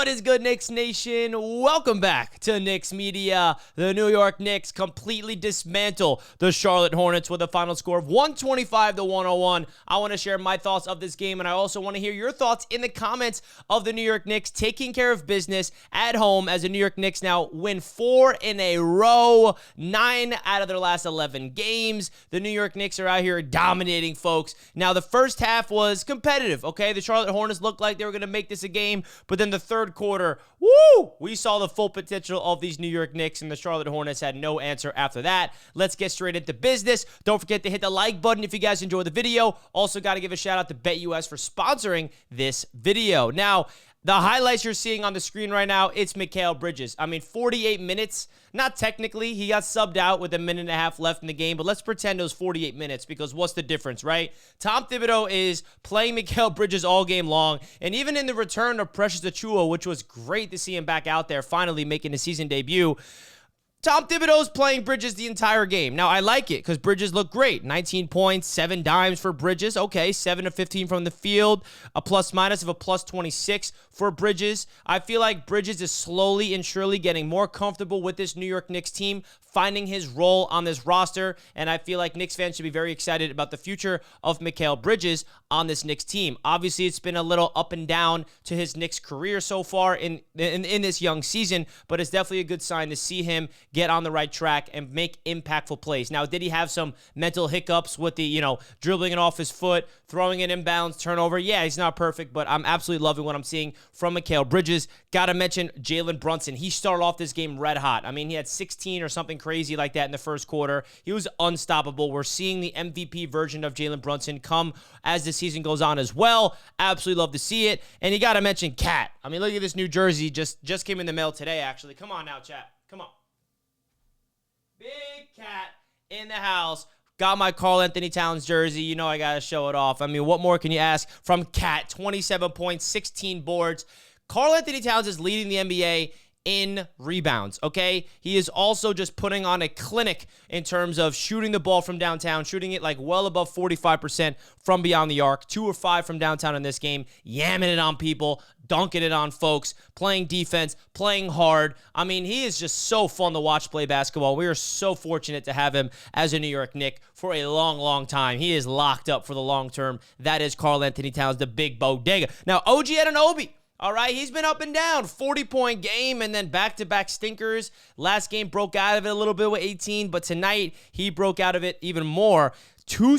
What is good, Knicks Nation? Welcome back to Knicks Media. The New York Knicks completely dismantle the Charlotte Hornets with a final score of 125-101. I want to share my thoughts of this game, and I also want to hear your thoughts in the comments of the New York Knicks taking care of business at home as the New York Knicks now win 4 in a row, 9 out of their last 11 games. The New York Knicks are out here dominating, folks. Now, the first half was competitive, okay? The Charlotte Hornets looked like they were going to make this a game, but then the third quarter, we saw the full potential of these New York Knicks, and the Charlotte Hornets had no answer after that. Let's get straight into business. Don't forget to hit the like button if you guys enjoyed the video. Also, got to give a shout out to BetUS for sponsoring this video. Now, the highlights you're seeing on the screen right now, it's Mikal Bridges. I mean, 48 minutes. Not technically. He got subbed out with a minute and a half left in the game, but let's pretend it was 48 minutes because what's the difference, right? Tom Thibodeau is playing Mikal Bridges all game long, and even in the return of Precious Achiuwa, which was great to see him back out there, finally making his season debut, Tom Thibodeau's playing Bridges the entire game. Now, I like it because Bridges looked great. 19 points, 7 dimes for Bridges. Okay, 7 of 15 from the field. A plus-minus of a plus 26 for Bridges. I feel like Bridges is slowly and surely getting more comfortable with this New York Knicks team, finding his role on this roster, and I feel like Knicks fans should be very excited about the future of Mikal Bridges on this Knicks team. Obviously, it's been a little up and down to his Knicks career so far in this young season, but it's definitely a good sign to see him get on the right track and make impactful plays. Now, did he have some mental hiccups with the, dribbling it off his foot, throwing it inbounds, turnover? Yeah, he's not perfect, but I'm absolutely loving what I'm seeing from Mikal Bridges. Got to mention Jalen Brunson. He started off this game red hot. I mean, he had 16 or something crazy like that in the first quarter. He was unstoppable. We're seeing the MVP version of Jalen Brunson come as the season goes on as well. Absolutely love to see it. And you got to mention Cat. I mean, look at this new jersey. Just came in the mail today, actually. Come on now, chat. Come on. Big Cat in the house. Got my Karl-Anthony Towns jersey. You know I got to show it off. I mean, what more can you ask from Cat? 27 points, 16 boards. Karl-Anthony Towns is leading the NBA in rebounds, okay? He is also just putting on a clinic in terms of shooting the ball from downtown, shooting it like well above 45% from beyond the arc, 2 or 5 from downtown in this game, yamming it on people, dunking it on folks, playing defense, playing hard. I mean, he is just so fun to watch play basketball. We are so fortunate to have him as a New York Knick for a long, long time. He is locked up for the long term. That is Karl-Anthony Towns, the big bodega. Now, OG Anunoby. All right, he's been up and down. 40-point game and then back-to-back stinkers. Last game broke out of it a little bit with 18, but tonight he broke out of it even more. 2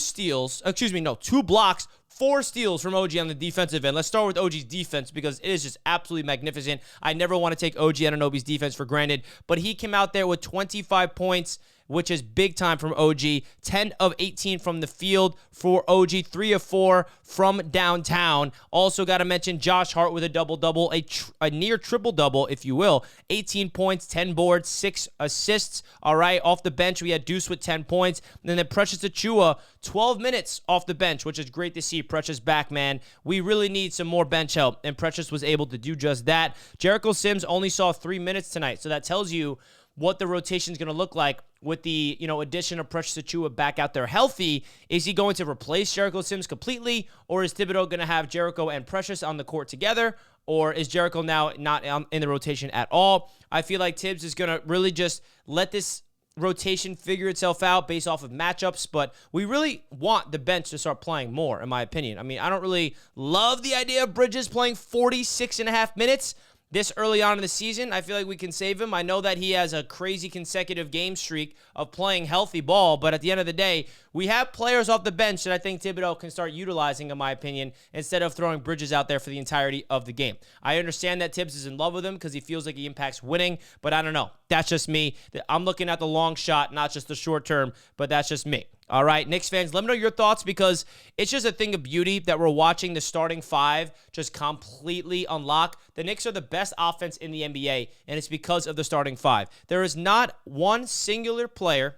blocks, 4 steals from OG on the defensive end. Let's start with OG's defense because it is just absolutely magnificent. I never want to take OG Anunoby's defense for granted, but he came out there with 25 points, which is big time from OG. 10 of 18 from the field for OG. 3 of 4 from downtown. Also got to mention Josh Hart with a double-double, a near triple-double, if you will. 18 points, 10 boards, 6 assists. All right, off the bench, we had Deuce with 10 points. And then Precious Achiuwa, 12 minutes off the bench, which is great to see. Precious back, man. We really need some more bench help, and Precious was able to do just that. Jericho Sims only saw 3 minutes tonight, so that tells you what the rotation is going to look like with the, addition of Precious Achiuwa back out there healthy. Is he going to replace Jericho Sims completely, or is Thibodeau going to have Jericho and Precious on the court together, or is Jericho now not in the rotation at all? I feel like Tibbs is going to really just let this rotation figure itself out based off of matchups, but we really want the bench to start playing more, in my opinion. I mean, I don't really love the idea of Bridges playing 46.5 minutes this early on in the season. I feel like we can save him. I know that he has a crazy consecutive game streak of playing healthy ball, but at the end of the day, we have players off the bench that I think Thibodeau can start utilizing, in my opinion, instead of throwing Bridges out there for the entirety of the game. I understand that Tibbs is in love with him because he feels like he impacts winning, but I don't know. That's just me. I'm looking at the long shot, not just the short term, but that's just me. All right, Knicks fans, let me know your thoughts because it's just a thing of beauty that we're watching the starting 5 just completely unlock. The Knicks are the best offense in the NBA, and it's because of the starting 5. There is not one singular player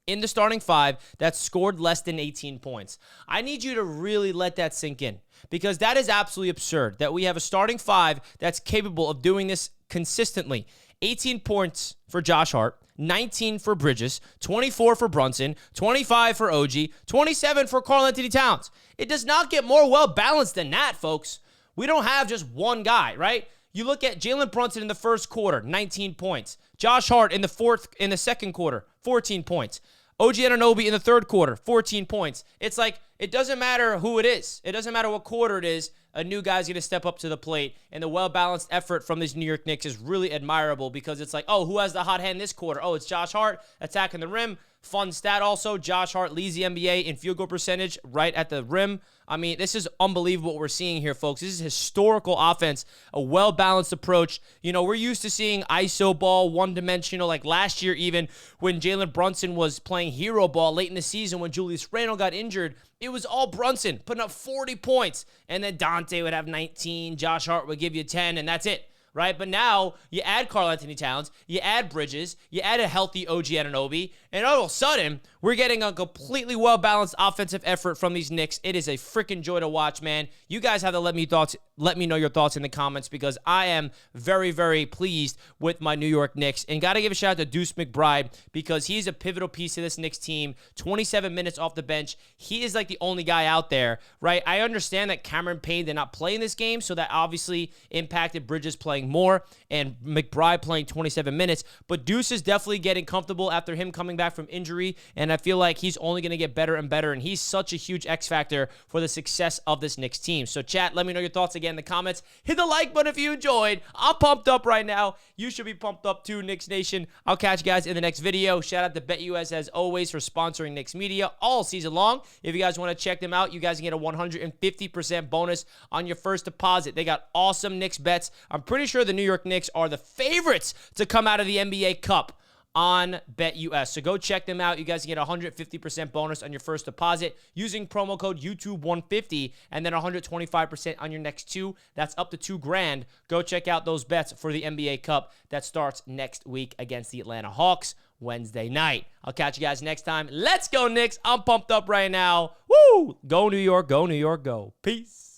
in the starting 5 that scored less than 18 points. I need you to really let that sink in because that is absolutely absurd that we have a starting 5 that's capable of doing this consistently. 18 points for Josh Hart, 19 for Bridges, 24 for Brunson, 25 for OG, 27 for Karl-Anthony Towns. It does not get more well-balanced than that, folks. We don't have just one guy, right? You look at Jalen Brunson in the first quarter, 19 points. Josh Hart in the second quarter, 14 points. OG Anunoby in the third quarter, 14 points. It's like, it doesn't matter who it is. It doesn't matter what quarter it is. A new guy's going to step up to the plate. And the well-balanced effort from these New York Knicks is really admirable because it's like, oh, who has the hot hand this quarter? Oh, it's Josh Hart attacking the rim. Fun stat also, Josh Hart leads the NBA in field goal percentage right at the rim. I mean, this is unbelievable what we're seeing here, folks. This is historical offense, a well-balanced approach. You know, we're used to seeing iso ball, one-dimensional, like last year even when Jalen Brunson was playing hero ball late in the season when Julius Randle got injured. It was all Brunson putting up 40 points, and then Dante would have 19, Josh Hart would give you 10, and that's it. Right? But now you add Karl-Anthony Towns, you add Bridges, you add a healthy OG Anunoby, and all of a sudden, we're getting a completely well-balanced offensive effort from these Knicks. It is a freaking joy to watch, man. You guys have to let me know your thoughts in the comments because I am very, very pleased with my New York Knicks. And got to give a shout out to Deuce McBride because he's a pivotal piece of this Knicks team. 27 minutes off the bench. He is like the only guy out there, right? I understand that Cameron Payne did not play in this game, so that obviously impacted Bridges playing more and McBride playing 27 minutes. But Deuce is definitely getting comfortable after him coming back from injury, and I feel like he's only going to get better and better, and he's such a huge X factor for the success of this Knicks team. So chat, let me know your thoughts again in the comments. Hit the like button if you enjoyed. I'm pumped up right now. You should be pumped up too, Knicks Nation. I'll catch you guys in the next video. Shout out to BetUS as always for sponsoring Knicks Media all season long. If you guys want to check them out, you guys can get a 150% bonus on your first deposit. They got awesome Knicks bets. I'm pretty sure the New York Knicks are the favorites to come out of the NBA Cup on BetUS. So go check them out. You guys can get a 150% bonus on your first deposit using promo code YouTube150 and then 125% on your next two. That's up to $2,000. Go check out those bets for the NBA Cup that starts next week against the Atlanta Hawks Wednesday night. I'll catch you guys next time. Let's go, Knicks. I'm pumped up right now. Woo! Go New York, go New York, go. Peace.